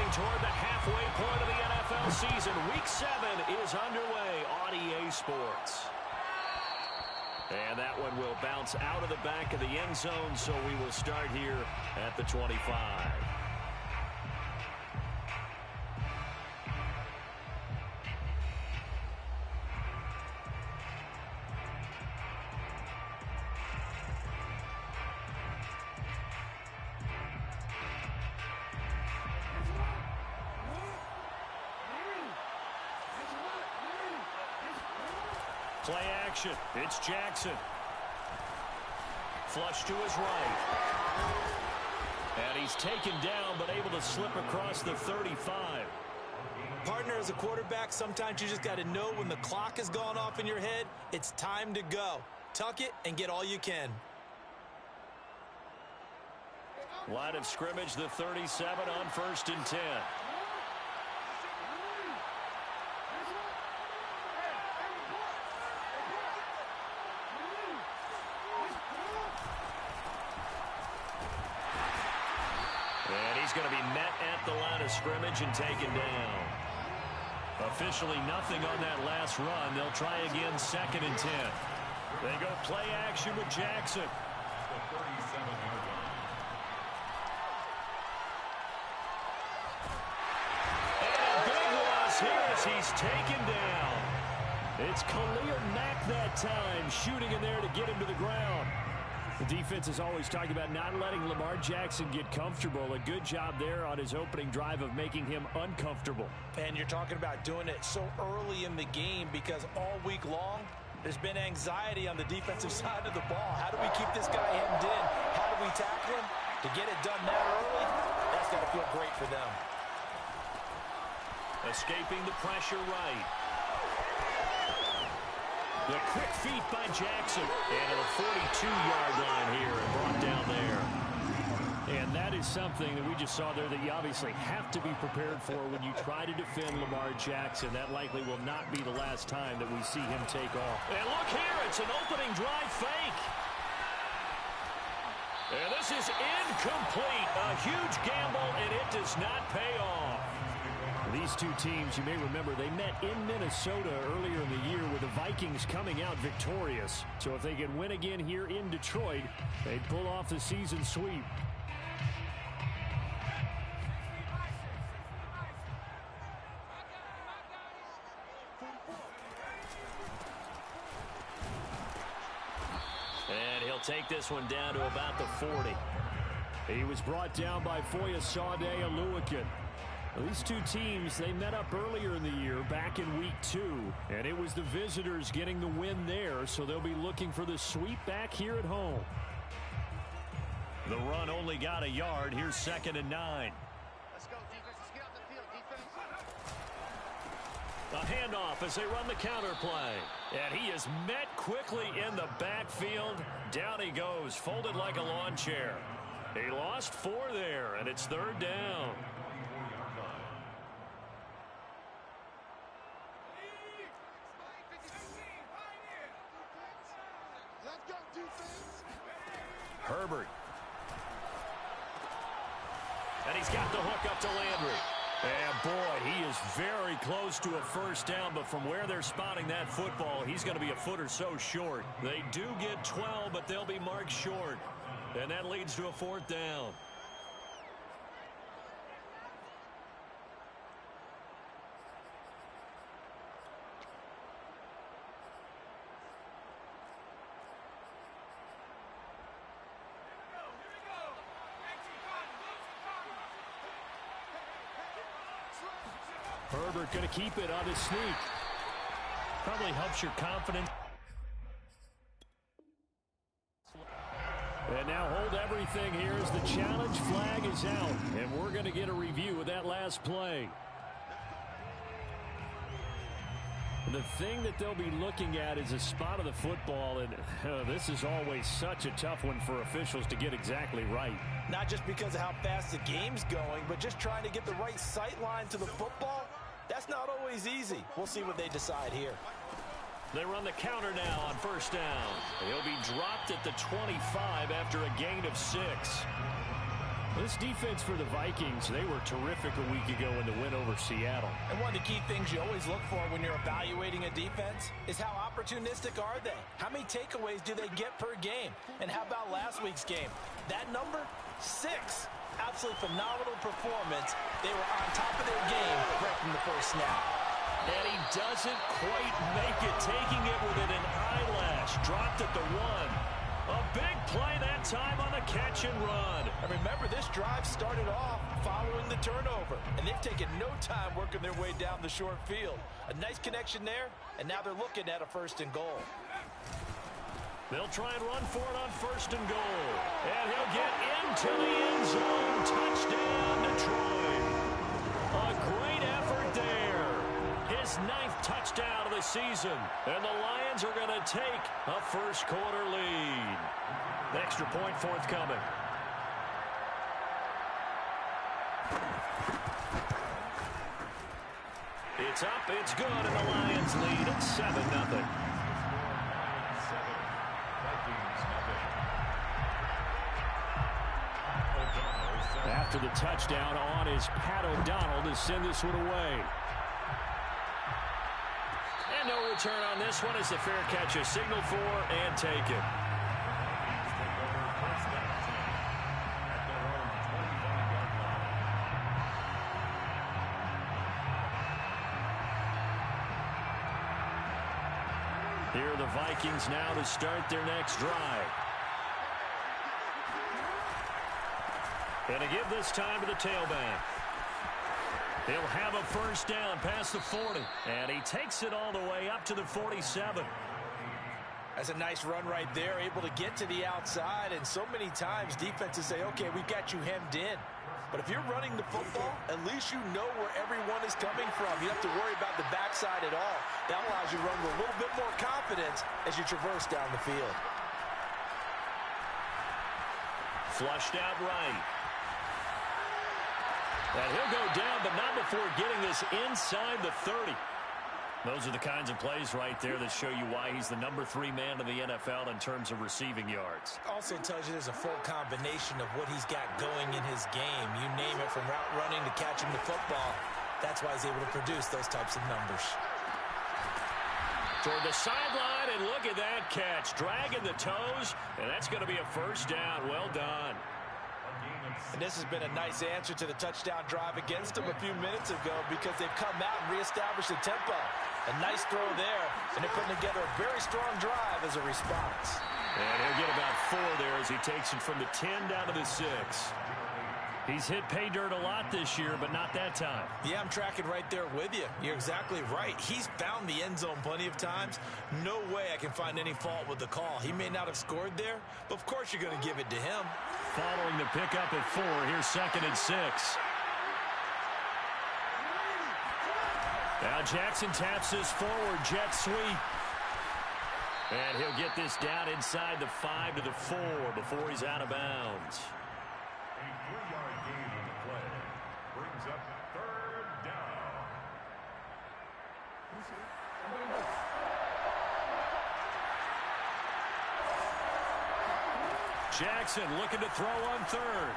Moving toward the halfway point of the NFL season. Week 7 is underway on EA Sports. And that one will bounce out of the back of the end zone, so we will start here at the 25. Play action. It's Jackson. Flush to his right. And he's taken down, but able to slip across the 35. Partner, as a quarterback, sometimes you just got to know when the clock has gone off in your head, it's time to go. Tuck it and get all you can. Line of scrimmage, the 37 on 1st and 10. Going to be met at the line of scrimmage and taken down. Officially nothing on that last run. They'll try again 2nd and 10. They go play action with Jackson. And a big loss here as he's taken down. It's Khalil Mack that time, shooting in there to get him to the ground. The defense is always talking about not letting Lamar Jackson get comfortable. A good job there on his opening drive of making him uncomfortable. And you're talking about doing it so early in the game because all week long, there's been anxiety on the defensive side of the ball. How do we keep this guy hemmed in? How do we tackle him? To get it done that early, that's got to feel great for them. Escaping the pressure right. The quick feet by Jackson. And to the 42-yard line here and brought down there. And that is something that we just saw there that you obviously have to be prepared for when you try to defend Lamar Jackson. That likely will not be the last time that we see him take off. And look here, it's an opening drive fake. And this is incomplete. A huge gamble, and it does not pay off. These two teams, you may remember, they met in Minnesota earlier in the year with the Vikings coming out victorious. So if they can win again here in Detroit, they'd pull off the season sweep. And he'll take this one down to about the 40. He was brought down by Foyesade Oluwakin. These two teams, they met up earlier in the year, back in week 2, and it was the visitors getting the win there, so they'll be looking for the sweep back here at home. The run only got a yard. Here's 2nd and 9. Let's go, defense. Let's get off the field, defense. A handoff as they run the counter play. And he is met quickly in the backfield. Down he goes, folded like a lawn chair. He lost 4 there, and it's 3rd down. Herbert. And he's got the hook up to Landry. And boy, he is very close to a first down, but from where they're spotting that football, he's going to be a foot or so short. They do get 12, but they'll be marked short. And that leads to a 4th down. Herbert going to keep it on his sneak. Probably helps your confidence. And now hold everything here as the challenge flag is out. And we're going to get a review of that last play. The thing that they'll be looking at is a spot of the football, and this is always such a tough one for officials to get exactly right. Not just because of how fast the game's going, but just trying to get the right sight line to the football. That's not always easy. We'll see what they decide here. They run the counter now on first down. He'll be dropped at the 25 after a gain of 6. This defense for the Vikings, they were terrific a week ago in the win over Seattle. And one of the key things you always look for when you're evaluating a defense is how opportunistic are they? How many takeaways do they get per game? And how about last week's game? That number, 6. Absolutely phenomenal performance. They were on top of their game right from the first snap. And he doesn't quite make it, taking it within an eyelash. Dropped at the 1. A big play that time on the catch and run. And remember, this drive started off following the turnover. And they've taken no time working their way down the short field. A nice connection there, and now they're looking at a 1st and goal. They'll try and run for it on 1st and goal. And he'll get into the end zone. Touchdown, Detroit. A great effort there. His 9th touchdown of the season. And the Lions are going to take a first-quarter lead. The extra point forthcoming. It's up, it's good, and the Lions lead at 7-0. After the touchdown on is Pat O'Donnell to send this one away. And no return on this one as the fair catch is signaled for and taken. Here are the Vikings now to start their next drive. And to give this time to the tailback. He'll have a first down past the 40. And he takes it all the way up to the 47. That's a nice run right there, able to get to the outside. And so many times defenses say, okay, we've got you hemmed in. But if you're running the football, at least you know where everyone is coming from. You don't have to worry about the backside at all. That allows you to run with a little bit more confidence as you traverse down the field. Flushed out right. And he'll go down, but not before getting this inside the 30. Those are the kinds of plays right there that show you why he's the number 3 man in the NFL in terms of receiving yards. Also tells you there's a full combination of what he's got going in his game. You name it, from route running to catching the football. That's why he's able to produce those types of numbers. Toward the sideline, and look at that catch. Dragging the toes, and that's going to be a first down. Well done. And this has been a nice answer to the touchdown drive against them a few minutes ago, because they've come out and reestablished the tempo. A nice throw there, and they're putting together a very strong drive as a response. And he'll get about 4 there as he takes it from the 10 down to the 6. He's hit pay dirt a lot this year, but not that time. Yeah, I'm tracking right there with you. You're exactly right. He's found the end zone plenty of times. No way I can find any fault with the call. He may not have scored there, but of course you're going to give it to him. Following the pickup at 4, here's 2nd and 6. Now Jackson taps this forward jet sweep. And he'll get this down inside the 5 to the 4 before he's out of bounds. A 3-yard gain on the play brings up 3rd down. Jackson looking to throw on 3rd.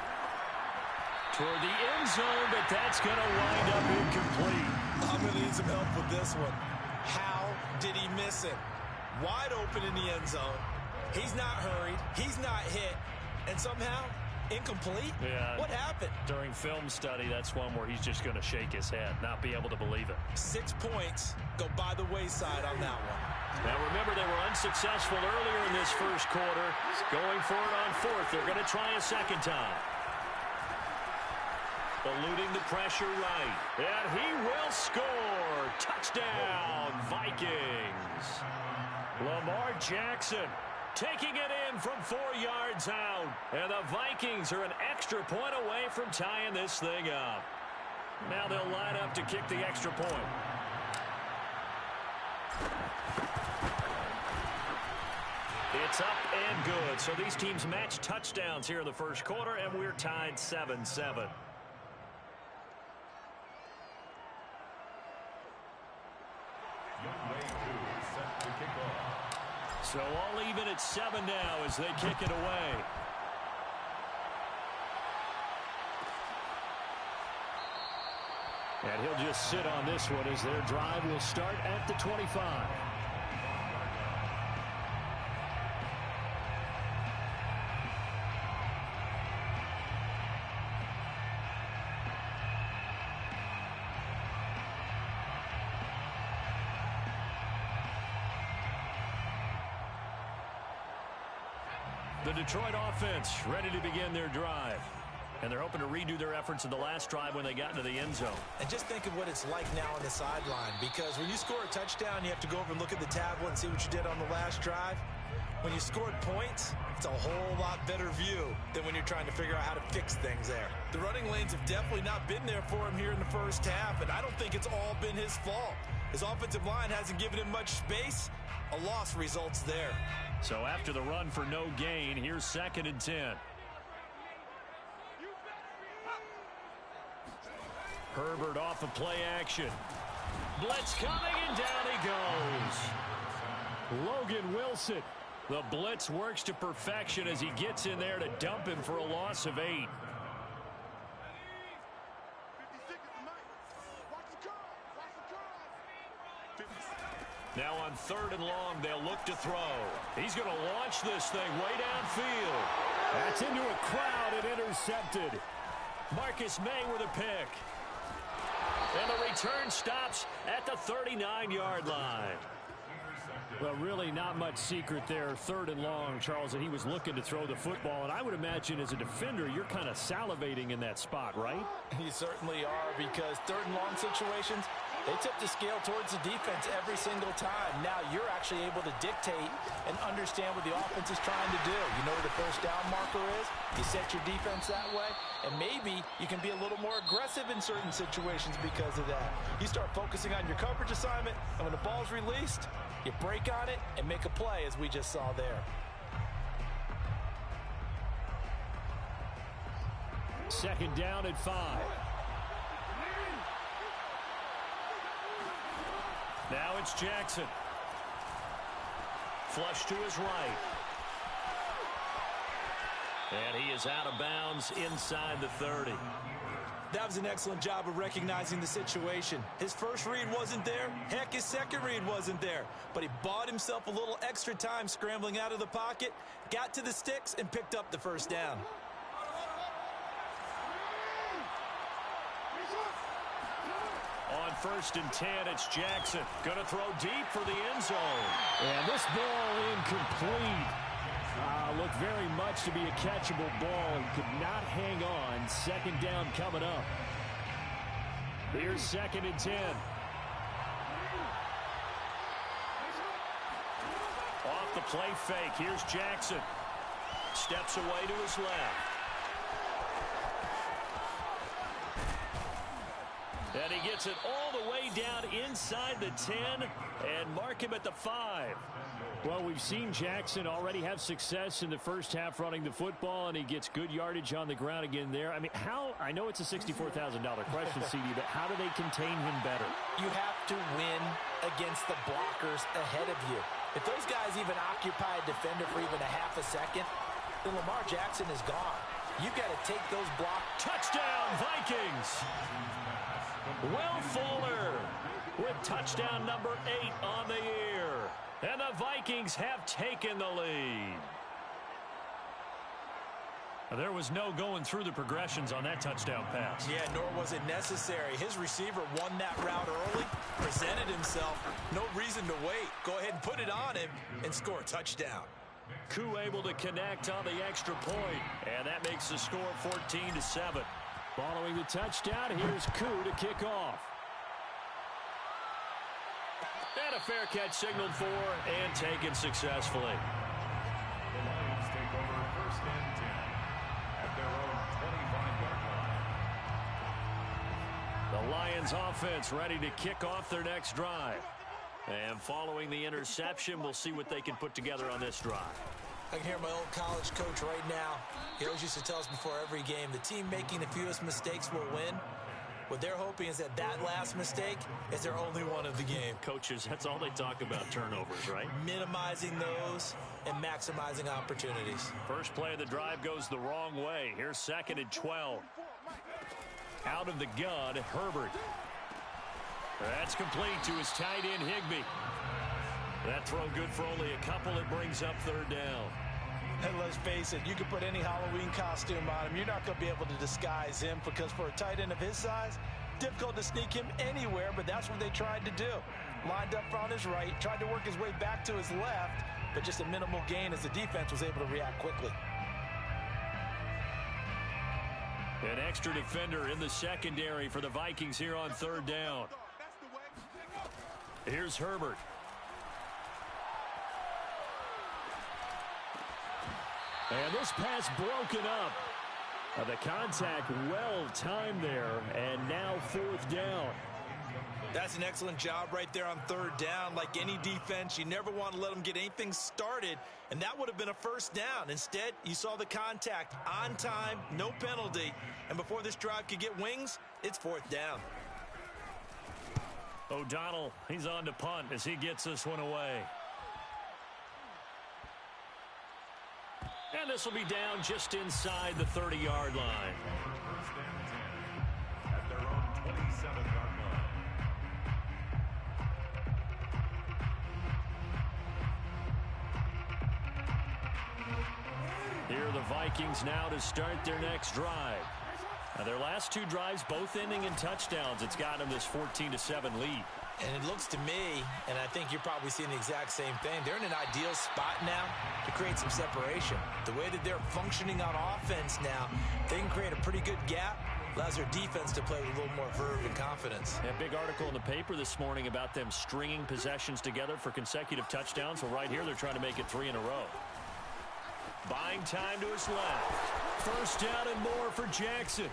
Toward the end zone, but that's going to wind up incomplete. I'm going to need some help with this one. How did he miss it? Wide open in the end zone. He's not hurried. He's not hit. And somehow, incomplete? Yeah. What happened? During film study, that's one where he's just going to shake his head, not be able to believe it. 6 points go by the wayside on that one. Now remember, they were unsuccessful earlier in this first quarter. Going for it on 4th. They're going to try a second time. Eluding the pressure right. And he will score. Touchdown, Vikings. Lamar Jackson taking it in from 4 yards out. And the Vikings are an extra point away from tying this thing up. Now they'll line up to kick the extra point. It's up and good. So these teams match touchdowns here in the first quarter, and we're tied 7-7. So all even at 7 now as they kick it away. And he'll just sit on this one as their drive will start at the 25. The Detroit offense ready to begin their drive. And they're hoping to redo their efforts in the last drive when they got into the end zone. And just think of what it's like now on the sideline, because when you score a touchdown, you have to go over and look at the tablet and see what you did on the last drive. When you scored points, it's a whole lot better view than when you're trying to figure out how to fix things there. The running lanes have definitely not been there for him here in the first half, and I don't think it's all been his fault. His offensive line hasn't given him much space. A loss results there. So after the run for no gain, here's 2nd and 10. Herbert off of play action. Blitz coming, and down he goes. Logan Wilson. The blitz works to perfection as he gets in there to dump him for a loss of 8. Now on 3rd and long, they'll look to throw. He's going to launch this thing way downfield. That's into a crowd and intercepted. Marcus May with a pick. And the return stops at the 39-yard line. Well, really not much secret there. 3rd and long, Charles, and he was looking to throw the football. And I would imagine as a defender, you're kind of salivating in that spot, right? You certainly are, because 3rd and long situations, they tip the scale towards the defense every single time. Now you're actually able to dictate and understand what the offense is trying to do. You know where the first down marker is. You set your defense that way, and maybe you can be a little more aggressive in certain situations because of that. You start focusing on your coverage assignment, and when the ball's released, you break on it and make a play, as we just saw there. 2nd down at 5. Now it's Jackson. Flush to his right. And he is out of bounds inside the 30. That was an excellent job of recognizing the situation. His first read wasn't there. Heck, his second read wasn't there. But he bought himself a little extra time scrambling out of the pocket, got to the sticks, and picked up the first down. On 1st and 10, it's Jackson. Going to throw deep for the end zone. And this ball incomplete. Looked very much to be a catchable ball. He could not hang on. 2nd down coming up. Here's 2nd and 10. Off the play fake. Here's Jackson. Steps away to his left. And he gets it all the way down inside the 10 and mark him at the 5. Well, we've seen Jackson already have success in the first half running the football, and he gets good yardage on the ground again there. I mean, I know it's a $64,000 question, CD, but how do they contain him better? You have to win against the blockers ahead of you. If those guys even occupy a defender for even a half a second, then Lamar Jackson is gone. You've got to take those blocks. Touchdown, Vikings! Will Fuller with touchdown number 8 on the year. And the Vikings have taken the lead. There was no going through the progressions on that touchdown pass. Yeah, nor was it necessary. His receiver won that route early, presented himself. No reason to wait. Go ahead and put it on him and score a touchdown. Koo able to connect on the extra point. And that makes the score 14-7. Following the touchdown, here's Koo to kick off. And a fair catch signaled for and taken successfully. The Lions take over 1st and 10 at their own 25-yard line. The Lions offense ready to kick off their next drive. And following the interception, we'll see what they can put together on this drive. I can hear my old college coach right now. He always used to tell us before every game, the team making the fewest mistakes will win. What they're hoping is that last mistake is their only one of the game. Coaches, that's all they talk about, turnovers, right? Minimizing those and maximizing opportunities. First play of the drive goes the wrong way. Here's 2nd and 12. Out of the gun, Herbert. That's complete to his tight end, Higbee. That throw good for only a couple. It brings up third down. And let's face it, you can put any Halloween costume on him. You're not going to be able to disguise him because for a tight end of his size, difficult to sneak him anywhere, but that's what they tried to do. Lined up on his right, tried to work his way back to his left, but just a minimal gain as the defense was able to react quickly. An extra defender in the secondary for the Vikings here on third down. Here's Herbert. And this pass broken up. The contact well timed there, and now fourth down. That's an excellent job right there on third down. Like any defense, you never want to let them get anything started, and that would have been a first down. Instead, you saw the contact on time, no penalty, and before this drive could get wings, it's fourth down. O'Donnell, he's on to punt as he gets this one away. And this will be down just inside the 30-yard line. First and 10 at their own 27-yard line. Here are the Vikings now to start their next drive. Now their last two drives both ending in touchdowns. It's got them this 14-7 lead. And it looks to me, and I think you're probably seeing the exact same thing, they're in an ideal spot now to create some separation. The way that they're functioning on offense now, they can create a pretty good gap, allows their defense to play with a little more verve and confidence. A big article in the paper this morning about them stringing possessions together for consecutive touchdowns. Well, right here, they're trying to make it 3 in a row. Buying time to his left. First down and more for Jackson.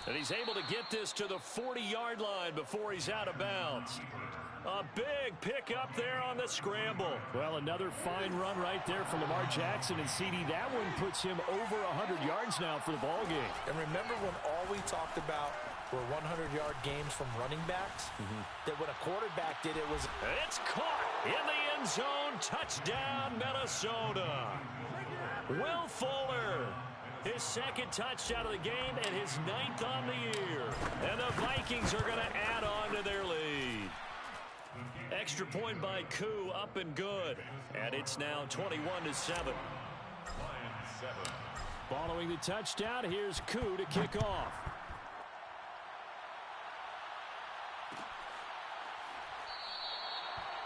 And he's able to get this to the 40-yard line before he's out of bounds. A big pickup there on the scramble. Well, another fine run right there from Lamar Jackson. And CD, that one puts him over 100 yards now for the ball game. And remember when all we talked about were 100-yard games from running backs? That when a quarterback did it was... It's caught in the end zone. Touchdown, Minnesota. Will Fuller. His second touchdown of the game and his 9th on the year. And the Vikings are going to add on to their lead. Extra point by Koo, up and good. And it's now 21-7. Following the touchdown, here's Koo to kick off.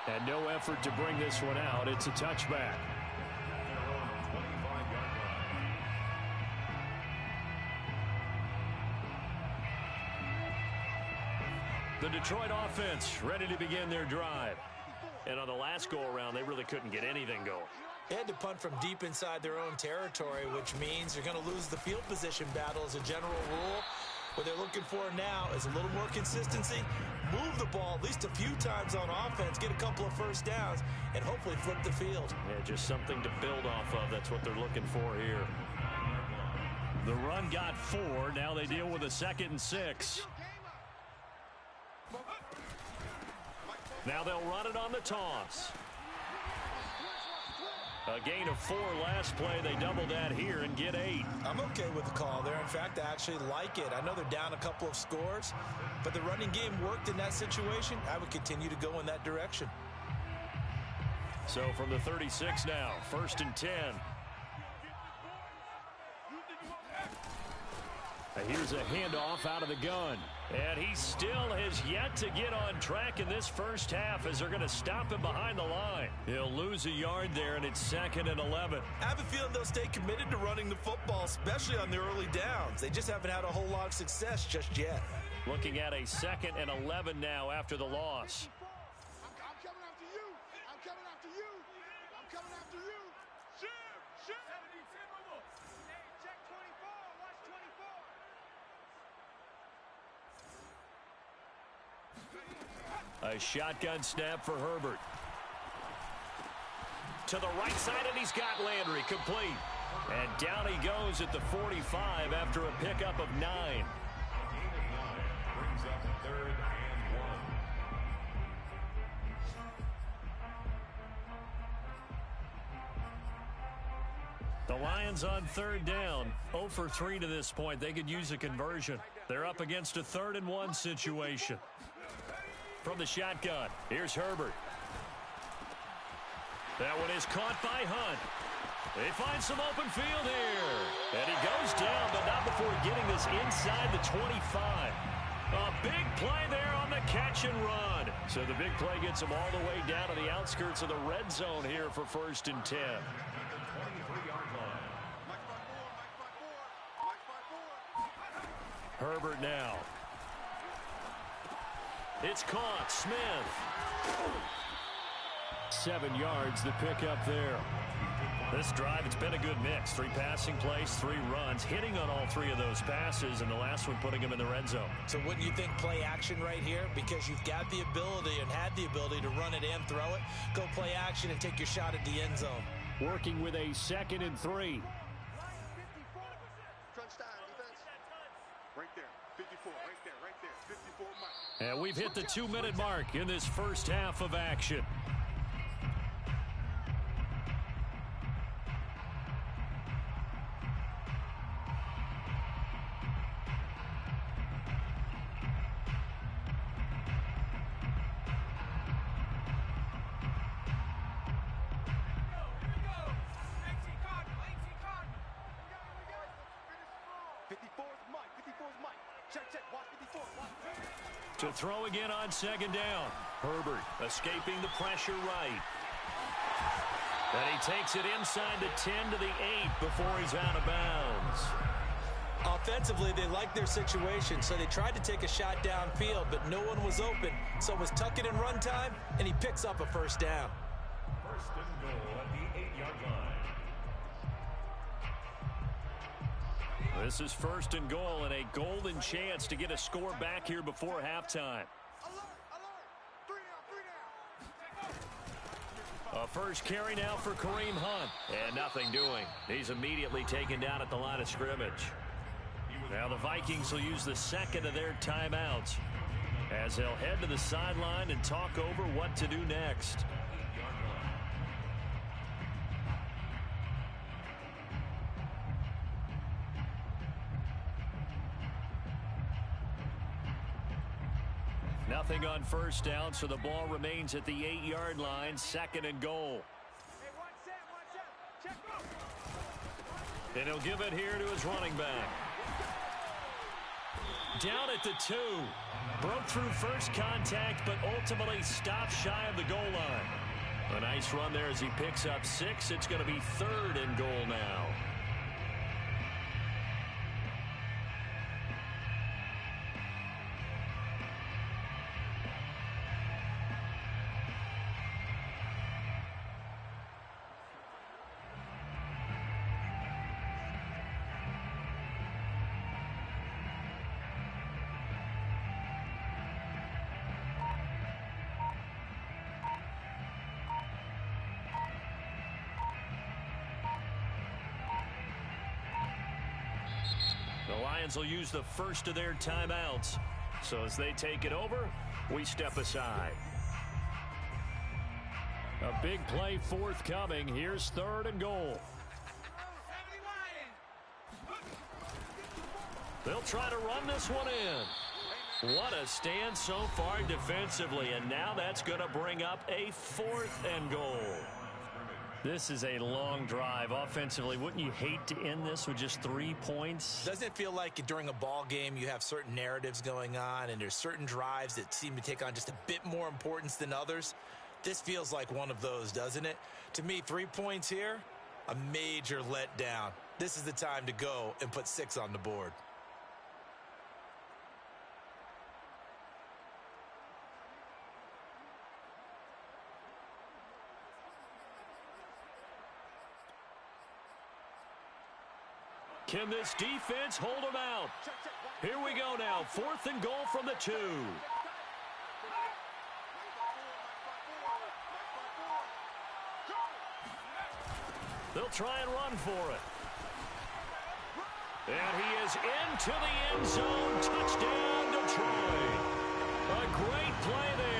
And no effort to bring this one out. It's a touchback. The Detroit offense ready to begin their drive. And on the last go-around, they really couldn't get anything going. They had to punt from deep inside their own territory, which means they're going to lose the field position battle as a general rule. What they're looking for now is a little more consistency, move the ball at least a few times on offense, get a couple of first downs, and hopefully flip the field. Yeah, just something to build off of. That's what they're looking for here. The run got 4. Now they deal with a 2nd and 6. Now they'll run it on the toss. A gain of 4 last play. They double that here and get 8. I'm okay with the call there. In fact, I actually like it. I know they're down a couple of scores, but the running game worked in that situation. I would continue to go in that direction. So from the 36 now, 1st and 10. Here's a handoff out of the gun. And he still has yet to get on track in this first half as they're going to stop him behind the line. He'll lose a yard there, and it's 2nd and 11. I have a feeling they'll stay committed to running the football, especially on the early downs. They just haven't had a whole lot of success just yet. Looking at a 2nd and 11 now after the loss. I'm coming after you. I'm coming after you. I'm coming after you. Shoot. Check 24. Watch 24. A shotgun snap for Herbert. To the right side, and he's got Landry complete. And down he goes at the 45 after a pickup of 9. Brings up 3rd and 1. The Lions on 3rd down. 0 for 3 to this point. They could use a conversion. They're up against a 3rd and 1 situation. from the shotgun. Here's Herbert. That one is caught by Hunt. They find some open field here. And he goes down, but not before getting this inside the 25. A big play there on the catch and run. So the big play gets him all the way down to the outskirts of the red zone here for 1st and 10. Herbert now. It's caught. Smith. 7 yards, the pickup there. This drive, it's been a good mix. 3 passing plays, 3 runs, hitting on all 3 of those passes, and the last one putting him in the red zone. So wouldn't you think play action right here? Because you've got the ability and had the ability to run it and throw it. Go play action and take your shot at the end zone. Working with a 2nd and 3. Right there, 54, right there, 54 miles. And we've hit the 2-minute mark in this first half of action. To throw again on 2nd down. Herbert escaping the pressure right. And he takes it inside the 10 to the 8 before he's out of bounds. Offensively, they like their situation, so they tried to take a shot downfield, but no one was open. So it was tuck it in run time, and he picks up a 1st down. 1st and goal at the 8-yard line. This is 1st and goal and a golden chance to get a score back here before halftime. A first carry now for Kareem Hunt. And nothing doing. He's immediately taken down at the line of scrimmage. Now the Vikings will use the 2nd of their timeouts as they'll head to the sideline and talk over what to do next. Nothing on 1st down, so the ball remains at the 8-yard line, 2nd and goal. And he'll give it here to his running back. Down at the 2. Broke through first contact, but ultimately stopped shy of the goal line. A nice run there as he picks up 6. It's going to be 3rd and goal now. The Lions will use the first of their timeouts. So as they take it over, we step aside. A big play forthcoming. Here's 3rd and goal. They'll try to run this one in. What a stand so far defensively, and now that's going to bring up a 4th and goal. This is a long drive. Offensively, wouldn't you hate to end this with just 3 points? Doesn't it feel like during a ball game you have certain narratives going on and there's certain drives that seem to take on just a bit more importance than others? This feels like one of those, doesn't it? To me, 3 points here, a major letdown. This is the time to go and put 6 on the board. Can this defense hold them out? Here we go now. 4th and goal from the 2. They'll try and run for it. And he is into the end zone. Touchdown, Detroit. A great play there.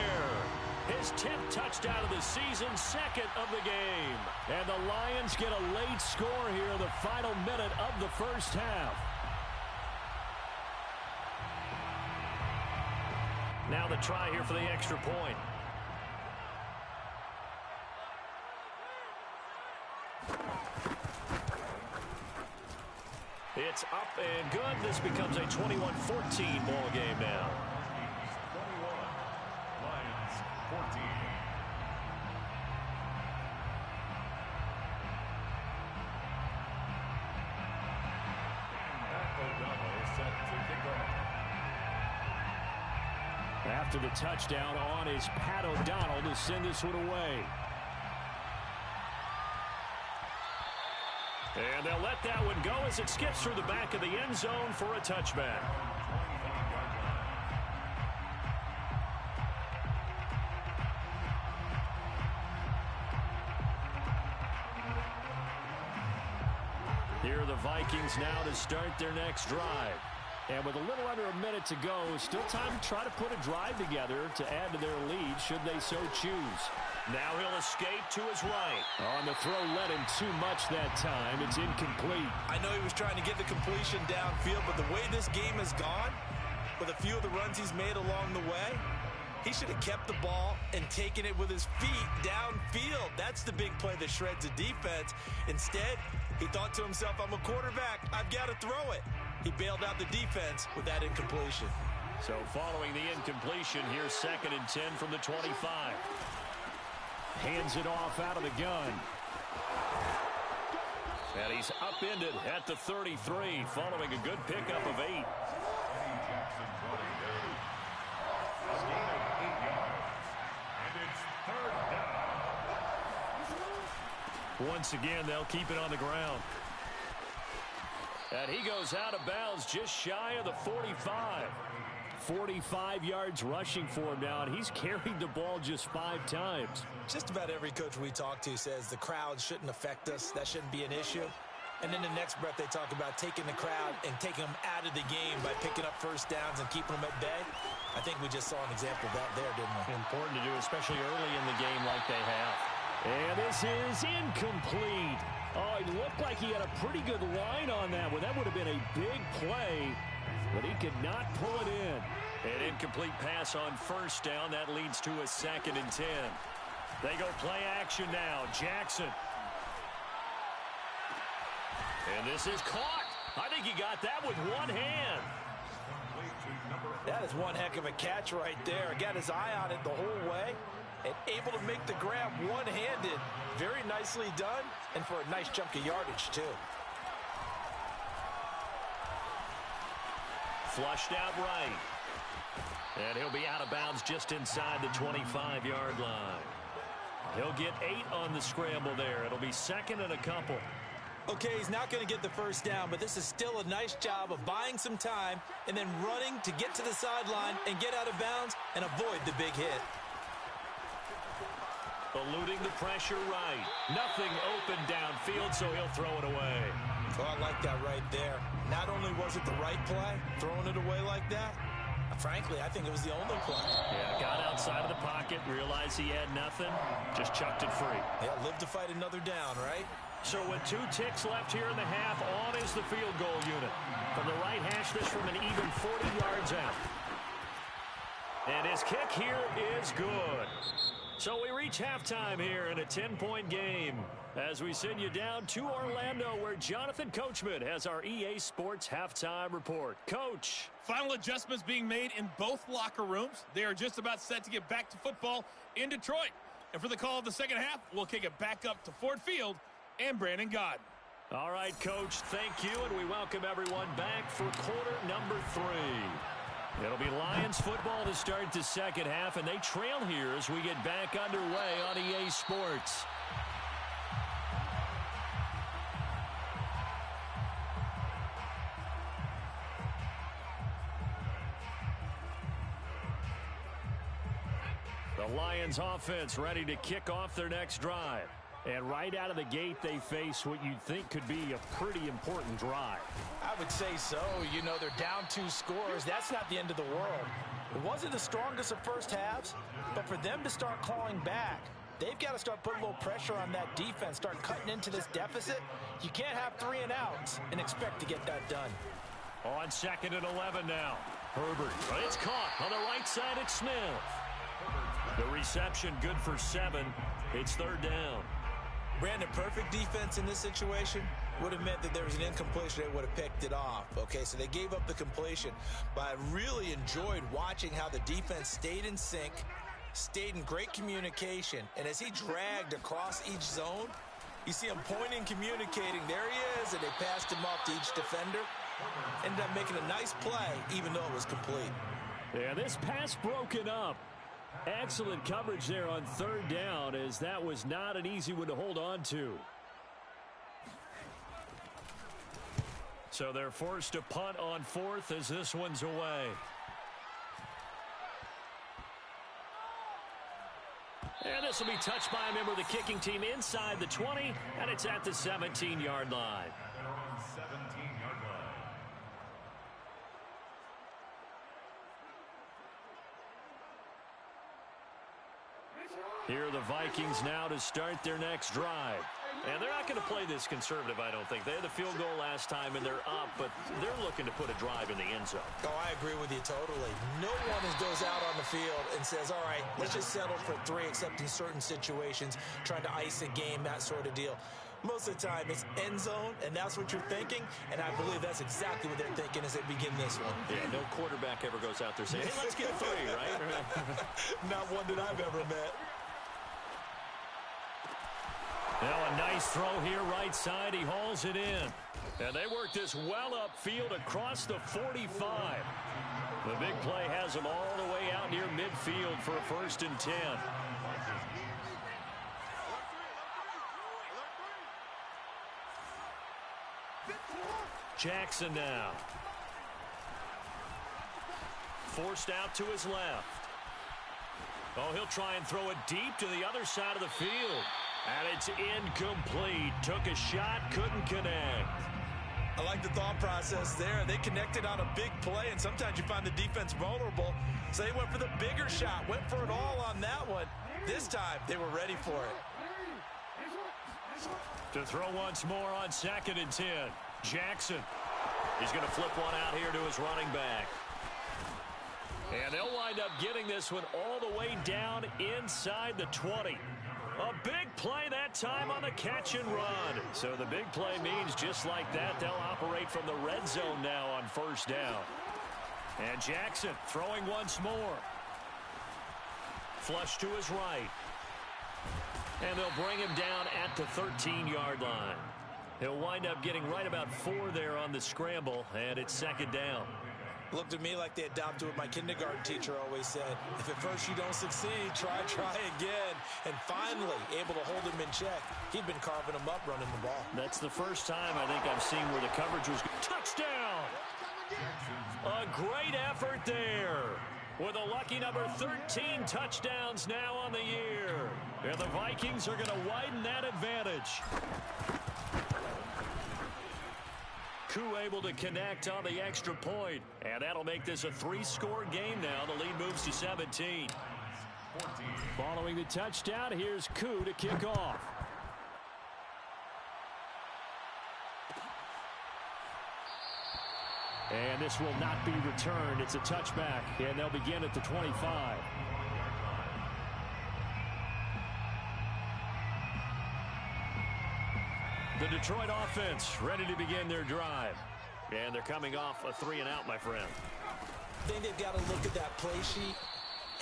His 10th touchdown of the season, 2nd of the game. And the Lions get a late score here in the final minute of the first half. Now the try here for the extra point. It's up and good. This becomes a 21-14 ball game now. 21, Lions 14. After the touchdown on is Pat O'Donnell to send this one away. And they'll let that one go as it skips through the back of the end zone for a touchback. Here are the Vikings now to start their next drive. And with a little under a minute to go, still time to try to put a drive together to add to their lead should they so choose. Now he'll escape to his right. On the throw, led him too much that time. It's incomplete. I know he was trying to get the completion downfield, but the way this game has gone, with a few of the runs he's made along the way, he should have kept the ball and taken it with his feet downfield. That's the big play that shreds a defense. Instead, he thought to himself, I'm a quarterback. I've got to throw it. He bailed out the defense with that incompletion. So following the incompletion, here's 2nd and 10 from the 25. Hands it off out of the gun. And he's upended at the 33 following a good pickup of 8. Once again, they'll keep it on the ground. And he goes out of bounds just shy of the 45. 45 yards rushing for him now, and he's carried the ball just 5 times. Just about every coach we talk to says the crowd shouldn't affect us. That shouldn't be an issue. And in the next breath, they talk about taking the crowd and taking them out of the game by picking up first downs and keeping them at bay. I think we just saw an example of that there, didn't we? Important to do, especially early in the game like they have. And this is incomplete. Oh, it looked like he had a pretty good line on that one. That would have been a big play, but he could not pull it in. An incomplete pass on first down. That leads to a 2nd and 10. They go play action now. Jackson. And this is caught. I think he got that with one hand. That is one heck of a catch right there. Got his eye on it the whole way. And able to make the grab one-handed. Very nicely done, and for a nice chunk of yardage, too. Flushed out right. And he'll be out of bounds just inside the 25-yard line. He'll get 8 on the scramble there. It'll be 2nd and a couple. Okay, he's not going to get the first down, but this is still a nice job of buying some time and then running to get to the sideline and get out of bounds and avoid the big hit. Eluding the pressure right. Nothing open downfield, so he'll throw it away. Oh, I like that right there. Not only was it the right play, throwing it away like that, frankly, I think it was the only play. Yeah, got outside of the pocket, realized he had nothing, just chucked it free. Yeah, live to fight another down, right? So with 2 ticks left here in the half, on is the field goal unit. From the right hash, this from an even 40 yards out. And his kick here is good. So we reach halftime here in a 10-point game as we send you down to Orlando, where Jonathan Coachman has our EA Sports halftime report. Coach. Final adjustments being made in both locker rooms. They are just about set to get back to football in Detroit. And for the call of the second half, we'll kick it back up to Ford Field and Brandon Gaudin. All right, Coach, thank you, and we welcome everyone back for quarter number 3. It'll be Lions football to start the second half, and they trail here as we get back underway on EA Sports. The Lions offense ready to kick off their next drive. And right out of the gate, they face what you'd think could be a pretty important drive. I would say so. You know, they're down 2 scores. That's not the end of the world. It wasn't the strongest of first halves, but for them to start clawing back, they've got to start putting a little pressure on that defense, start cutting into this deficit. You can't have 3 and outs and expect to get that done. On 2nd and 11 now. Herbert. It's caught on the right side. It's Smith. The reception good for 7. It's third down. Brandon, perfect defense in this situation would have meant that there was an incompletion. They would have picked it off. Okay, so they gave up the completion. But I really enjoyed watching how the defense stayed in sync, stayed in great communication. And as he dragged across each zone, you see him pointing, communicating. There he is, and they passed him off to each defender. Ended up making a nice play, even though it was complete. Yeah, this pass broken up. Excellent coverage there on third down, as that was not an easy one to hold on to. So they're forced to punt on 4th as this one's away. And this will be touched by a member of the kicking team inside the 20, and it's at the 17-yard line. Here are the Vikings now to start their next drive. And they're not going to play this conservative, I don't think. They had the field goal last time, and they're up, but they're looking to put a drive in the end zone. Oh, I agree with you totally. No one goes out on the field and says, all right, let's just settle for 3, except in certain situations, trying to ice a game, that sort of deal. Most of the time, it's end zone, and that's what you're thinking, and I believe that's exactly what they're thinking as they begin this one. Yeah, no quarterback ever goes out there saying, hey, let's get 3, right? Not one that I've ever met. Now a nice throw here right side. He hauls it in. And they work this well upfield across the 45. The big play has him all the way out near midfield for a 1st and 10. Jackson now. Forced out to his left. Oh, he'll try and throw it deep to the other side of the field. And it's incomplete. Took a shot, couldn't connect. I like the thought process there. They connected on a big play, and sometimes you find the defense vulnerable. So they went for the bigger shot, went for it all on that one. This time, they were ready for it. To throw once more on 2nd and 10. Jackson. He's going to flip one out here to his running back. And they'll wind up getting this one all the way down inside the 20. A big play that time on the catch and run. So the big play means just like that, they'll operate from the red zone now on 1st down. And Jackson throwing once more. Flush to his right. And they'll bring him down at the 13-yard line. He'll wind up getting right about 4 there on the scramble, and it's 2nd down. Looked to me like they adopted what my kindergarten teacher always said. If at first you don't succeed, try again. And finally, able to hold him in check. He'd been carving him up running the ball. That's the first time I think I've seen where the coverage was touchdown. A great effort there. With a lucky number 13 touchdowns now on the year. And the Vikings are going to widen that advantage. Koo able to connect on the extra point, and that'll make this a 3-score game now. The lead moves to 17. Following the touchdown, here's Koo to kick off. And this will not be returned. It's a touchback, and they'll begin at the 25. The Detroit offense ready to begin their drive. And they're coming off a 3-and-out, my friend. I think they've got to look at that play sheet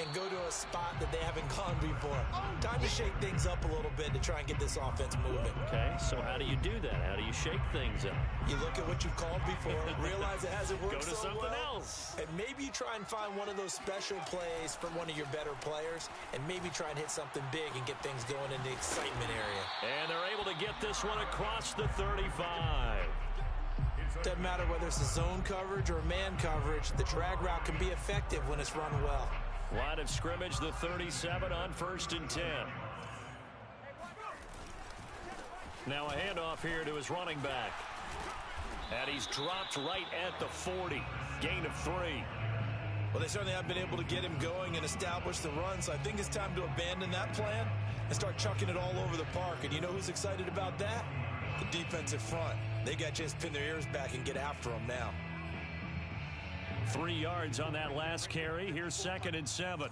and go to a spot that they haven't gone before. Time to shake things up a little bit to try and get this offense moving. Okay, so how do you do that? How do you shake things up? You look at what you've called before, realize it hasn't worked Go to so something well, else. and maybe you try and find one of those special plays from one of your better players, and maybe try and hit something big and get things going in the excitement area. And they're able to get this one across the 35. Doesn't matter whether it's a zone coverage or man coverage, the drag route can be effective when it's run well. Line of scrimmage, the 37 on 1st and 10. Now a handoff here to his running back. And he's dropped right at the 40. Gain of 3. Well, they certainly have been able to get him going and establish the run, so I think it's time to abandon that plan and start chucking it all over the park. And you know who's excited about that? The defensive front. They got to just pin their ears back and get after him now. 3 yards on that last carry. Here's 2nd and 7.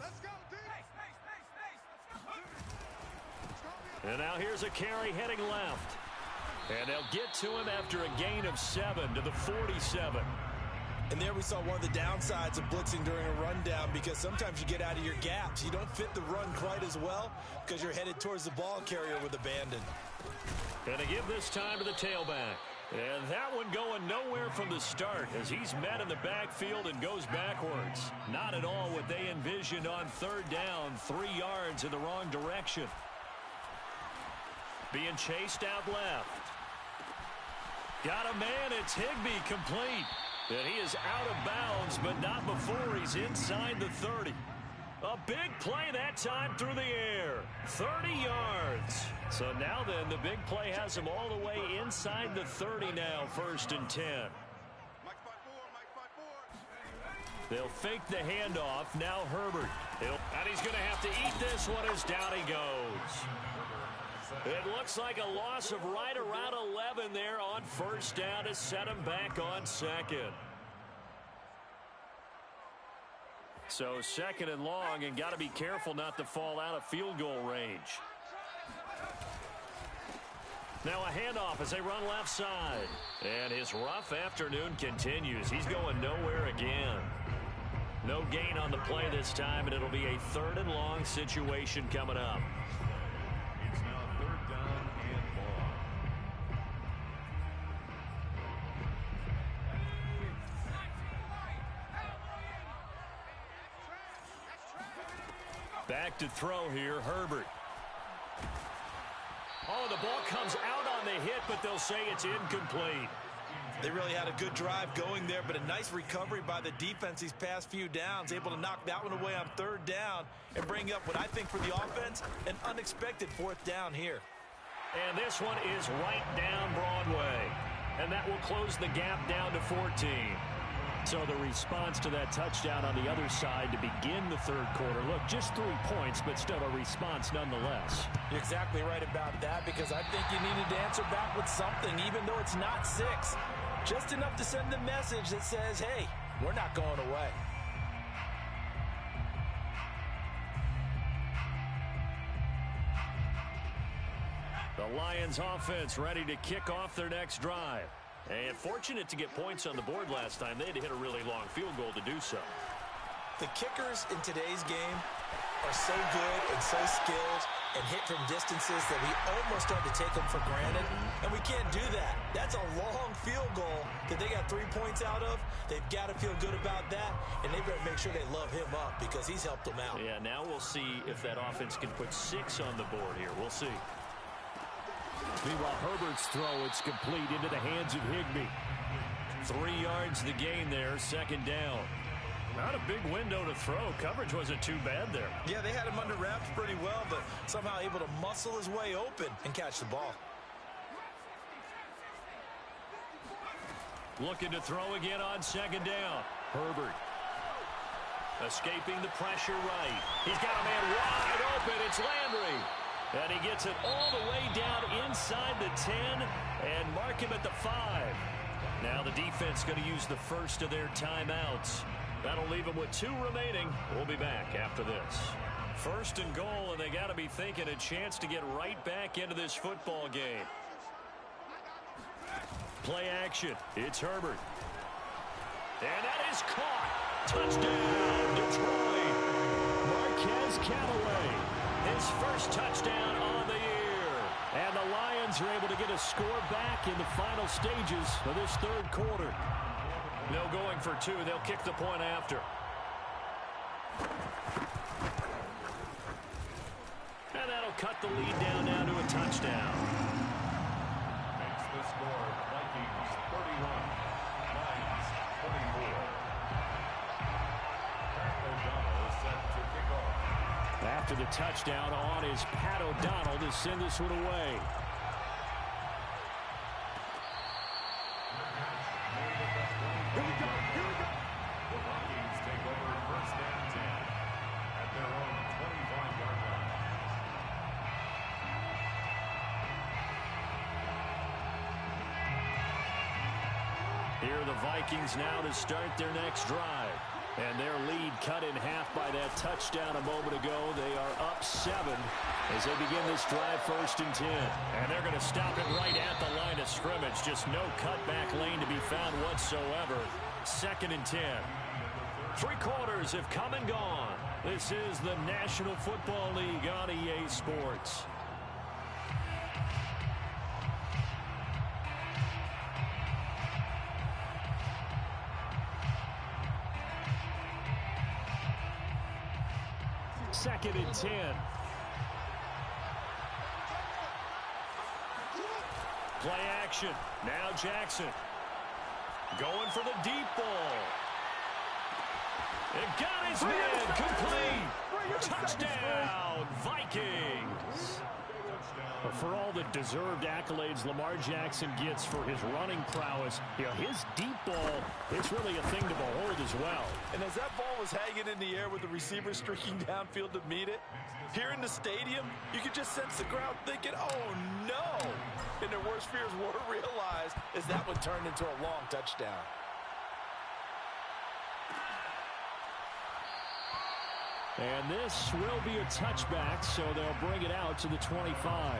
And now here's a carry heading left. And they'll get to him after a gain of 7 to the 47. And there we saw one of the downsides of blitzing during a rundown, because sometimes you get out of your gaps. You don't fit the run quite as well because you're headed towards the ball carrier with abandon. Going to give this time to the tailback. And that one going nowhere from the start as he's met in the backfield and goes backwards. Not at all what they envisioned on 3rd down. 3 yards in the wrong direction. Being chased out left. Got a man. It's Higbee, complete. And he is out of bounds, but not before he's inside the 30. A big play that time through the air. 30 yards. So now then, the big play has him all the way inside the 30 now, 1st and 10. They'll fake the handoff. Now Herbert. And he's going to have to eat this one as down he goes. It looks like a loss of right around 11 there on 1st down to set him back on 2nd. So 2nd and long, and got to be careful not to fall out of field goal range. Now a handoff as they run left side. And his rough afternoon continues. He's going nowhere again. No gain on the play this time, and it'll be a 3rd and long situation coming up. It's now 3rd down and long. Back to throw here, Herbert. Oh, the ball comes out on the hit, but they'll say it's incomplete. They really had a good drive going there, but a nice recovery by the defense these past few downs. Able to knock that one away on 3rd down and bring up what I think for the offense, an unexpected 4th down here. And this one is right down Broadway. And that will close the gap down to 14. So the response to that touchdown on the other side to begin the 3rd quarter. Look, just 3 points, but still a response nonetheless. You're exactly right about that, because I think you needed to answer back with something, even though it's not 6. Just enough to send the message that says, hey, we're not going away. The Lions offense ready to kick off their next drive. And fortunate to get points on the board last time. They had to hit a really long field goal to do so. The kickers in today's game are so good and so skilled and hit from distances that we almost start to take them for granted. And we can't do that. That's a long field goal that they got 3 points out of. They've got to feel good about that, and they better make sure they love him up because he's helped them out. Yeah, now we'll see if that offense can put 6 on the board here. We'll see. Meanwhile, Herbert's throw, it's complete into the hands of Higbee. 3 yards the gain there, 2nd down. Not a big window to throw. Coverage wasn't too bad there. Yeah, they had him under wraps pretty well, but somehow able to muscle his way open and catch the ball. Looking to throw again on 2nd down. Herbert. Escaping the pressure right. He's got a man wide open. It's Landry. And he gets it all the way down inside the 10 and mark him at the 5. Now the defense going to use the first of their timeouts. That'll leave them with 2 remaining. We'll be back after this. 1st and goal, and they got to be thinking a chance to get right back into this football game. Play action. It's Herbert. And that is caught. Touchdown, Detroit. Marquez Callaway. His first touchdown on the year. And the Lions are able to get a score back in the final stages of this 3rd quarter. No going for 2. They'll kick the point after. And that'll cut the lead down now to a touchdown. Makes the score Vikings 31, Lions 24. O'Donnell is set to kick off. After the touchdown on is Pat O'Donnell to send this one away. The Vikings take over 1st and 10 at their own 25-yard line. Here are the Vikings now to start their next drive. And their lead cut in half by that touchdown a moment ago. They are up 7 as they begin this drive 1st and 10. And they're going to stop it right at the line of scrimmage. Just no cutback lane to be found whatsoever. 2nd and 10. 3 quarters have come and gone. This is the National Football League on EA Sports. Second and 10. Play action. Now Jackson. Going for the deep ball. It got his man. Complete. Touchdown, Vikings. But for all the deserved accolades Lamar Jackson gets for his running prowess, his deep ball, it's really a thing to behold as well. And as that ball was hanging in the air with the receiver streaking downfield to meet it, here in the stadium, you could just sense the crowd thinking, oh no! And their worst fears were realized as that one turned into a long touchdown. And this will be a touchback, so they'll bring it out to the 25.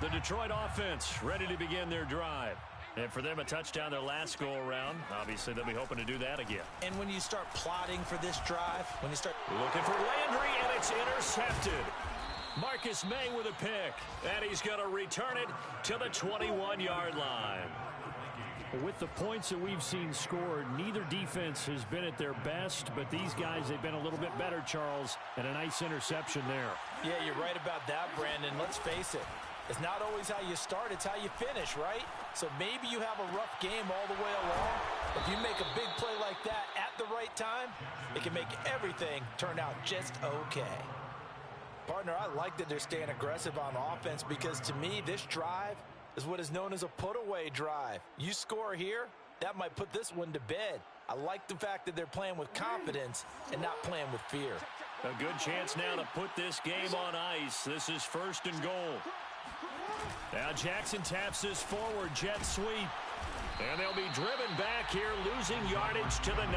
The Detroit offense ready to begin their drive. And for them, a touchdown their last go-around. Obviously, they'll be hoping to do that again. And when you start plotting for this drive, when you start looking for Landry, and it's intercepted. Marcus May with a pick. And he's going to return it to the 21-yard line. With the points that we've seen scored, neither defense has been at their best, but these guys, they've been a little bit better, Charles, and a nice interception there. Yeah, you're right about that, Brandon. Let's face it. It's not always how you start, it's how you finish, right? So maybe you have a rough game all the way along. If you make a big play like that at the right time, it can make everything turn out just okay. Partner, I like that they're staying aggressive on offense because to me, this drive is what is known as a put-away drive. You score here, that might put this one to bed. I like the fact that they're playing with confidence and not playing with fear. A good chance now to put this game on ice. This is 1st and goal. Now Jackson taps this forward jet sweep. And they'll be driven back here, losing yardage to the 9.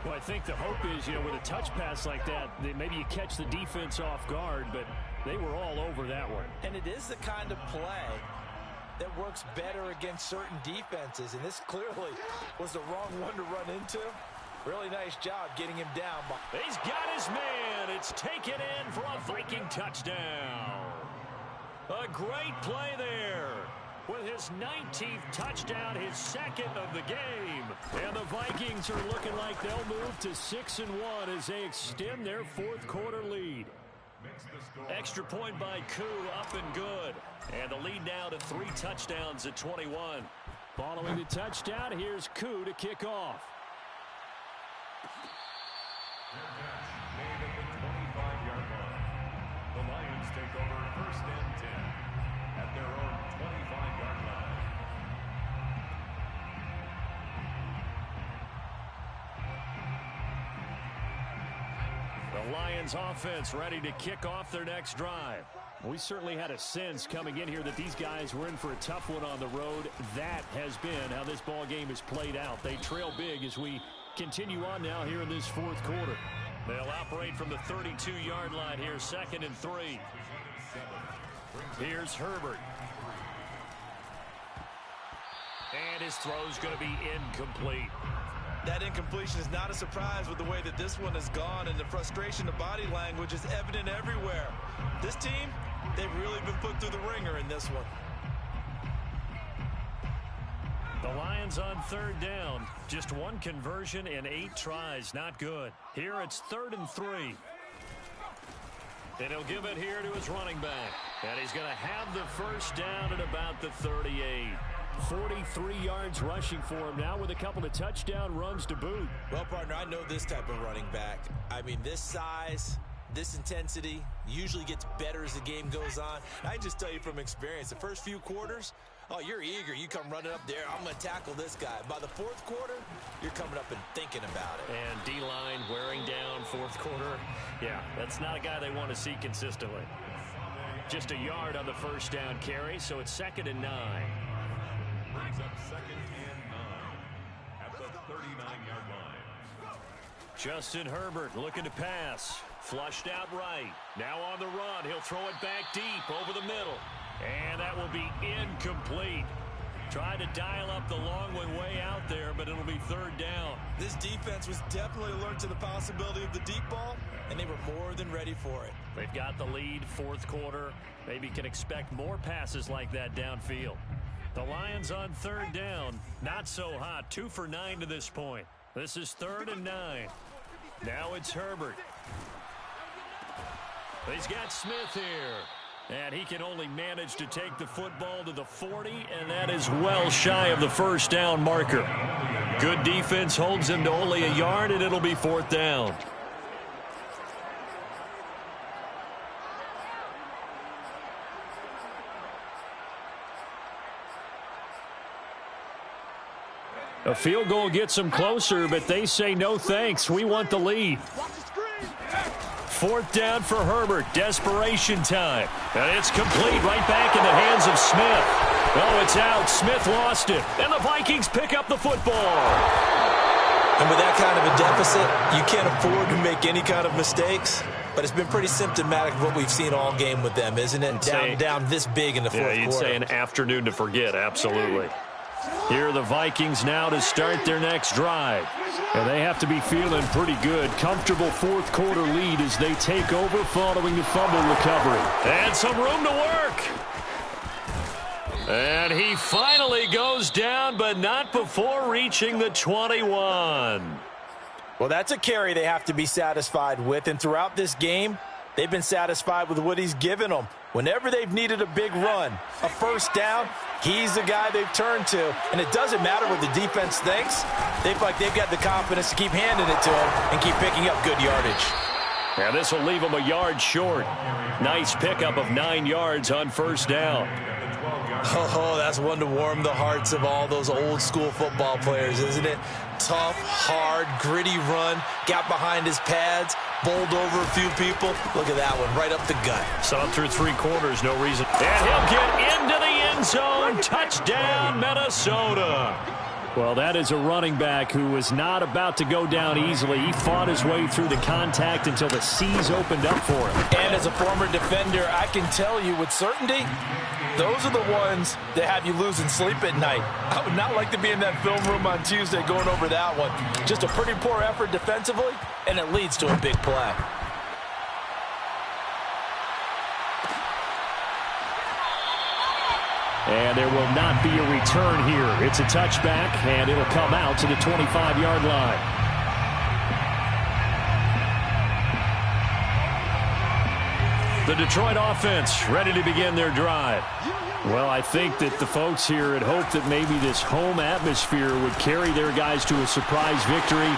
Well, I think the hope is, with a touch pass like that, maybe you catch the defense off guard, but they were all over that one. And it is the kind of play that works better against certain defenses, and this clearly was the wrong one to run into. Really nice job getting him down. He's got his man. It's taken in for a Viking touchdown. A great play there. With his 19th touchdown, his 2nd of the game. And the Vikings are looking like they'll move to 6-1 as they extend their 4th quarter lead. Extra point by Koo, up and good. And the lead now to 3 touchdowns at 21. Following the touchdown, here's Koo to kick off. Made at the 25-yard line. The Lions take over 1st and 10 at their own 25-yard line. The Lions offense ready to kick off their next drive. We certainly had a sense coming in here that these guys were in for a tough one on the road. That has been how this ball game has played out. They trail big as we continue on now here in this 4th quarter. They'll operate from the 32-yard line here, 2nd and 3. Here's Herbert. And his throw's going to be incomplete. That incompletion is not a surprise with the way that this one has gone, and the frustration of body language is evident everywhere. This team, they've really been put through the ringer in this one. The Lions on 3rd down. Just 1 conversion and 8 tries. Not good. Here it's 3rd and 3. And he'll give it here to his running back. And he's going to have the 1st down at about the 38. 43 yards rushing for him now with a couple of touchdown runs to boot. Well, partner, I know this type of running back. I mean, this size, This intensity usually gets better as the game goes on. I can just tell you from experience, the first few quarters, oh, you're eager. You come running up there, I'm going to tackle this guy. By the fourth quarter, you're coming up and thinking about it. And D-line wearing down fourth quarter. Yeah, that's not a guy they want to see consistently. Just a yard on the first down carry, so it's 2nd and 9. Brings up 2nd and 9 at the 39-yard line. Justin Herbert looking to pass. Flushed out right. Now on the run. He'll throw it back deep over the middle. And that will be incomplete. Tried to dial up the long one way out there, but it'll be 3rd down. This defense was definitely alert to the possibility of the deep ball, and they were more than ready for it. They've got the lead, 4th quarter. Maybe can expect more passes like that downfield. The Lions on 3rd down. Not so hot. 2 for 9 to this point. This is 3rd and 9. Now it's Herbert. He's got Smith here. And he can only manage to take the football to the 40, and that is well shy of the first down marker. Good defense holds him to only a yard, and it'll be 4th down. A field goal gets them closer, but they say no thanks. We want the lead. 4th down for Herbert. Desperation time. And it's complete right back in the hands of Smith. Oh, it's out. Smith lost it. And the Vikings pick up the football. And with that kind of a deficit, you can't afford to make any kind of mistakes. But it's been pretty symptomatic of what we've seen all game with them, isn't it? Down this big in the fourth quarter. Yeah, you'd say an afternoon to forget. Absolutely. Here are the Vikings now to start their next drive. And they have to be feeling pretty good. Comfortable 4th quarter lead as they take over following the fumble recovery. And some room to work. And he finally goes down, but not before reaching the 21. Well, that's a carry they have to be satisfied with. And throughout this game, they've been satisfied with what he's given them. Whenever they've needed a big run, a first down, he's the guy they've turned to. And it doesn't matter what the defense thinks. They feel like they've got the confidence to keep handing it to him and keep picking up good yardage. Yeah, this will leave him a yard short. Nice pickup of 9 yards on first down. Oh, that's one to warm the hearts of all those old school football players, isn't it? Tough, hard, gritty run. Got behind his pads, bowled over a few people. Look at that one, right up the gut. Saw through 3 quarters, no reason. And he'll get into the end zone. Touchdown, Minnesota. Well, that is a running back who was not about to go down easily. He fought his way through the contact until the seas opened up for him. And as a former defender, I can tell you with certainty, those are the ones that have you losing sleep at night. I would not like to be in that film room on Tuesday going over that one. Just a pretty poor effort defensively, and it leads to a big play. And there will not be a return here. It's a touchback, and it'll come out to the 25-yard line. The Detroit offense ready to begin their drive. Well, I think that the folks here had hoped that maybe this home atmosphere would carry their guys to a surprise victory,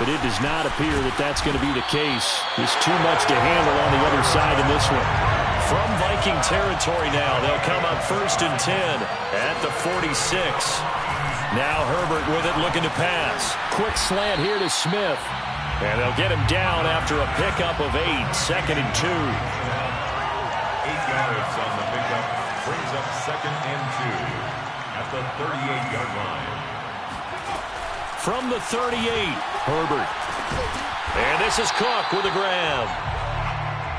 but it does not appear that that's going to be the case. There's too much to handle on the other side in this one. From Viking territory now, they'll come up 1st and 10 at the 46. Now Herbert with it looking to pass. Quick slant here to Smith. And they'll get him down after a pickup of 8, 2nd and 2. 8 yards on the pickup, brings up 2nd and 2 at the 38-yard line. From the 38, Herbert. And this is Cook with a grab.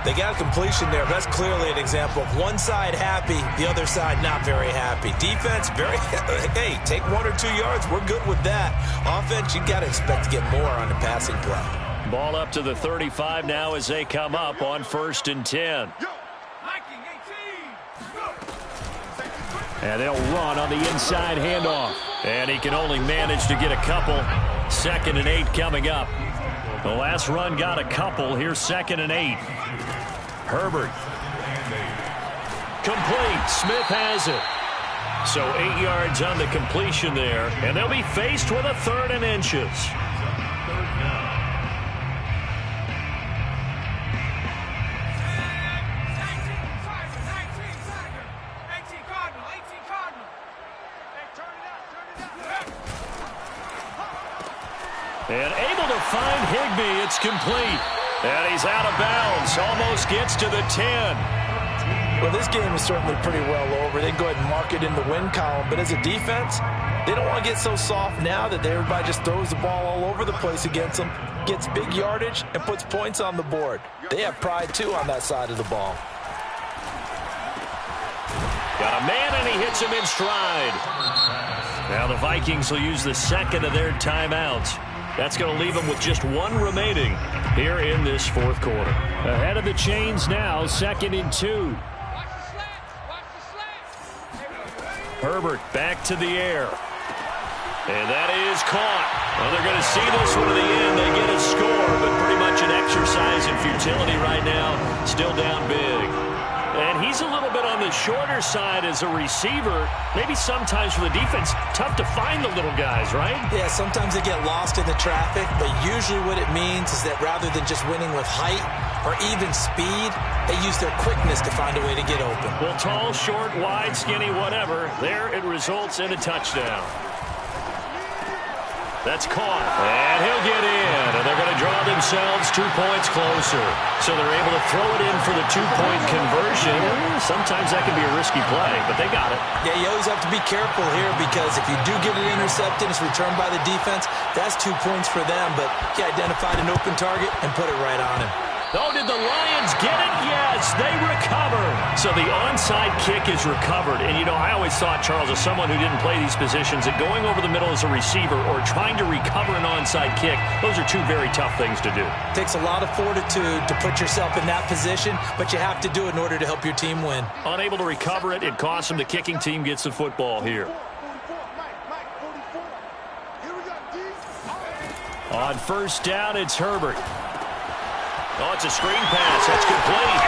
They got a completion there. That's clearly an example of one side happy, the other side not very happy. Defense, very, hey, take 1 or 2 yards. We're good with that. Offense, you got to expect to get more on the passing play. Ball up to the 35 now as they come up on 1st and 10. And they'll run on the inside handoff. And he can only manage to get a couple. 2nd and 8 coming up. The last run got a couple. Here's 2nd and 8. Herbert. Complete. Smith has it. So 8 yards on the completion there. And they'll be faced with a 3rd and inches. And able to find Higbee. It's complete. And he's out of bounds. Almost gets to the 10. Well, this game is certainly pretty well over. They can go ahead and mark it in the win column. But as a defense, they don't want to get so soft now that everybody just throws the ball all over the place against them, gets big yardage, and puts points on the board. They have pride, too, on that side of the ball. Got a man, and he hits him in stride. Now the Vikings will use the second of their timeouts. That's going to leave them with just one remaining here in this fourth quarter. Ahead of the chains now, 2nd and 2. Herbert back to the air. And that is caught. Well, they're going to see this one to the end. They get a score, but pretty much an exercise in futility right now. Still down big. And he's a little bit on the shorter side as a receiver. Maybe sometimes for the defense, tough to find the little guys, right? Yeah, sometimes they get lost in the traffic, but usually what it means is that rather than just winning with height or even speed, they use their quickness to find a way to get open. Well, tall, short, wide, skinny, whatever. There it results in a touchdown. That's caught, and he'll get in, and they're going to draw themselves 2 points closer. So they're able to throw it in for the 2-point conversion. Sometimes that can be a risky play, but they got it. Yeah, you always have to be careful here because if you do get it intercepted, it's returned by the defense, that's 2 points for them, but he identified an open target and put it right on him. Oh, did the Lions get it? Yes, they recovered. So the onside kick is recovered. And, you know, I always thought, Charles, as someone who didn't play these positions, that going over the middle as a receiver or trying to recover an onside kick, those are two very tough things to do. It takes a lot of fortitude to put yourself in that position, but you have to do it in order to help your team win. Unable to recover it, it costs them. The kicking team gets the football here. On first down, it's Herbert. Oh, it's a screen pass. That's complete.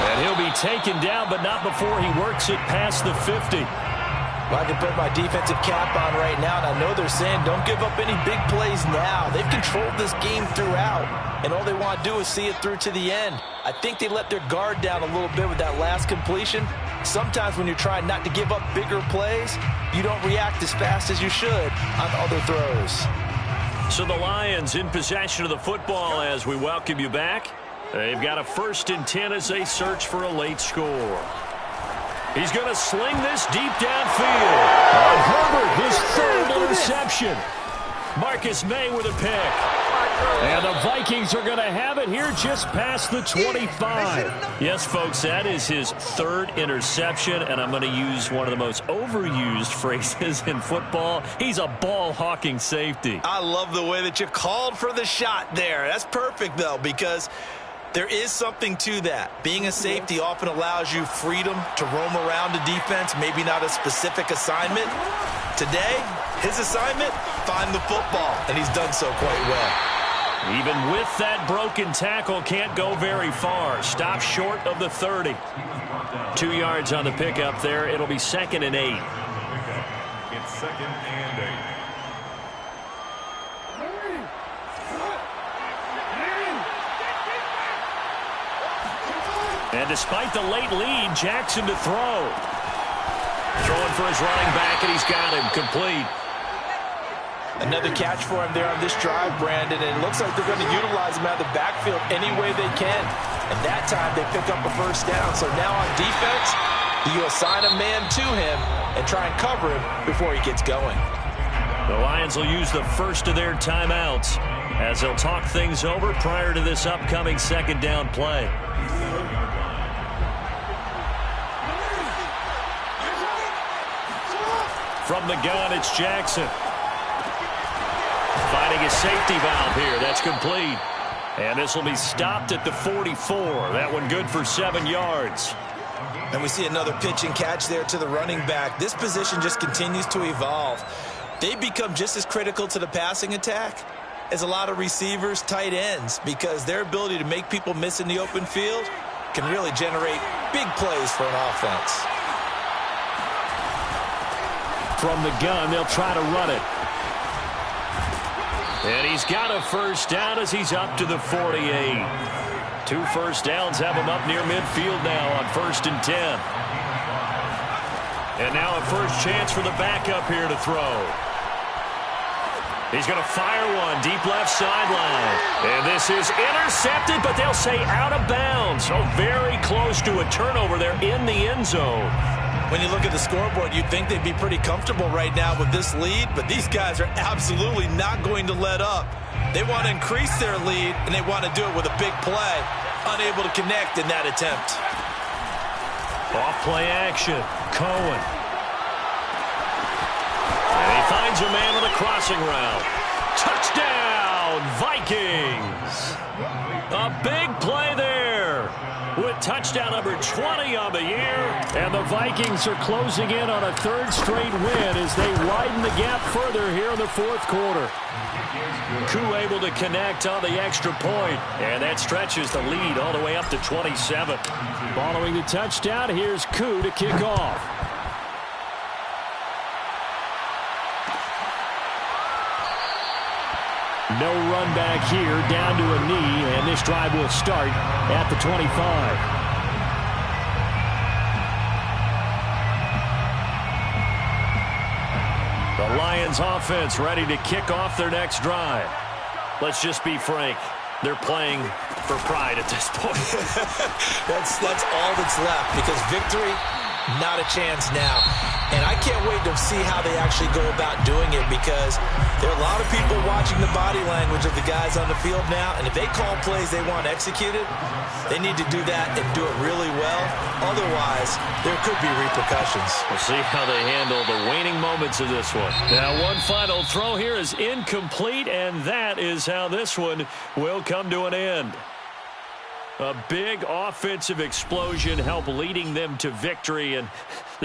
And he'll be taken down, but not before he works it past the 50. Well, I can put my defensive cap on right now, and I know they're saying don't give up any big plays now. They've controlled this game throughout, and all they want to do is see it through to the end. I think they let their guard down a little bit with that last completion. Sometimes when you're trying not to give up bigger plays, you don't react as fast as you should on other throws. So the Lions in possession of the football as we welcome you back. They've got a 1st and 10 as they search for a late score. He's going to sling this deep downfield. On Herbert, his 3rd interception. Marcus May with a pick. And the Vikings are going to have it here just past the 25. Yes, folks, that is his 3rd interception, and I'm going to use one of the most overused phrases in football. He's a ball-hawking safety. I love the way that you called for the shot there. That's perfect, though, because there is something to that. Being a safety often allows you freedom to roam around the defense, maybe not a specific assignment. Today, his assignment, find the football, and he's done so quite well. Even with that broken tackle, can't go very far. Stop short of the 30. 2 yards on the pickup there. It'll be 2nd and 8. It's 2nd and 8. And despite the late lead, Jackson to throw. Throwing for his running back, and he's got him complete. Another catch for him there on this drive, Brandon, and it looks like they're going to utilize him out of the backfield any way they can. And that time they pick up a 1st down. So now on defense, you assign a man to him and try and cover him before he gets going. The Lions will use the 1st of their timeouts as they'll talk things over prior to this upcoming 2nd down play. From the gun, it's Jackson. Finding a safety valve here. That's complete. And this will be stopped at the 44. That one good for 7 yards. And we see another pitch and catch there to the running back. This position just continues to evolve. They become just as critical to the passing attack as a lot of receivers, tight ends, because their ability to make people miss in the open field can really generate big plays for an offense. From the gun, they'll try to run it. And he's got a 1st down as he's up to the 48. 2 first downs have him up near midfield now on 1st and 10. And now a first chance for the backup here to throw. He's going to fire one deep left sideline. And this is intercepted, but they'll say out of bounds. So very close to a turnover there in the end zone. When you look at the scoreboard, you'd think they'd be pretty comfortable right now with this lead, but these guys are absolutely not going to let up. They want to increase their lead, and they want to do it with a big play. Unable to connect in that attempt. Off play action. Cohen. And he finds a man on the crossing route. Touchdown, Vikings. A big play there with touchdown number 20 on the year. And the Vikings are closing in on a third straight win as they widen the gap further here in the fourth quarter. Koo able to connect on the extra point, and that stretches the lead all the way up to 27. Following the touchdown, here's Koo to kick off. No run back here, down to a knee, and this drive will start at the 25. The Lions offense ready to kick off their next drive. Let's just be frank. They're playing for pride at this point. That's all that's left, because victory, not a chance now. And I can't wait to see how they actually go about doing it, because there are a lot of people watching the body language of the guys on the field now, and if they call plays they want executed, they need to do that and do it really well. Otherwise, there could be repercussions. We'll see how they handle the waning moments of this one. Now, one final throw here is incomplete, and that is how this one will come to an end. A big offensive explosion helped leading them to victory, and